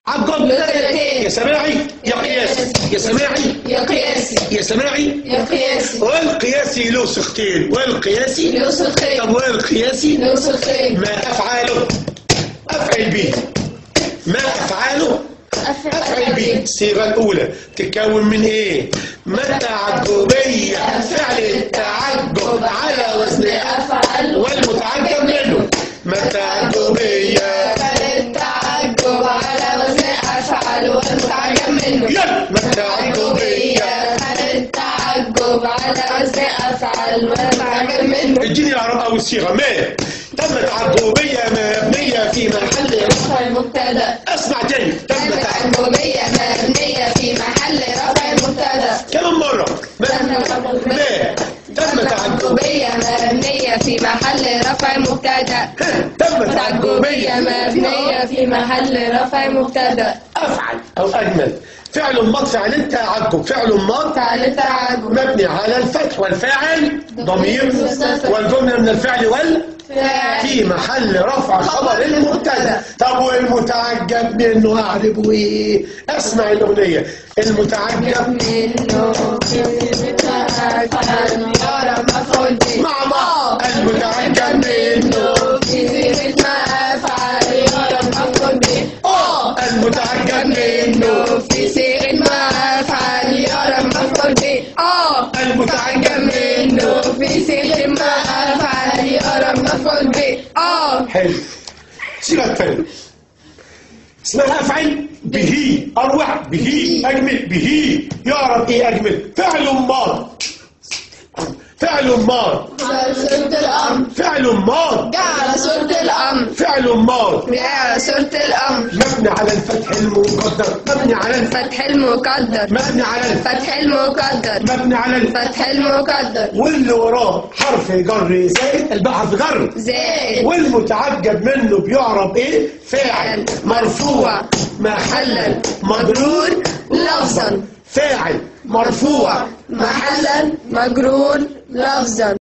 عالجملة يا سماعي يا قياسي، يا سماعي يا قياسي، يا سماعي يا قياسي. والقياسي له صيغتين، والقياسي له صيغتين. طب والقياسي له صيغتين. ما أفعاله أفعل به، ما أفعاله أفعل به. الصيغة الأولى تتكون من إيه؟ ما التعجبية فعل التعجب على وزن أفعل والمتعجب منه. ما التعجبية فعل التعجب على وزن أفعل والمتعجب منه. يلا ما التعجبية فعل التعجب على وزن أفعل والمتعجب منه. اديني الإعراب أول صيغة. ما تم تعجبية مبنية في محل رفع مبتدأ. اسمع تاني. تم تعجبية مبنية في محل رفع مبتدأ. كمان مرة. ما تم تعجبية مبنية في محل رفع مبتدأ. تم تعجبية تعجبية مبنية في محل رفع مبتدأ. أفعل أو أجمل. فعل ماض فعل التعجب، فعل ماض فعل التعجب مبني على الفتح والفاعل ضمير والجملة من الفعل في محل رفع خبر المبتدا. طب والمتعجب منه أعربه إيه؟ اسمع الأغنية. المتعجب منه يرى مفعول به. مع بعض. المتعجب منه في صيغة ما أفعل يرى مفعول به. المتعجب منه في صيغة ما أفعل يرى مفعول به. المتعجب منه في صيغة ما أفعل يرى مفعول به. حلو. صيغة الثانية اسمها أفعل به، أروع به، أجمل به. يعرف إيه أجمل؟ فعل ماض، فعل ماض، صورة الأمر. فعل ماض جعل صورة الأمر. فعل ماض جعل صورة الأمر. مبني على الفتح المقدر، مبني على فتح المقدر. مبني على فتح المقدر. مبني على فتح المقدر. واللي وراه حرف جر زائد، الباء حرف جر زائد. والمتعجب منه بيعرب ايه؟ فاعل مرفوع محلا مجرور لفظا. فاعل مرفوع محلا مجرور لفظا.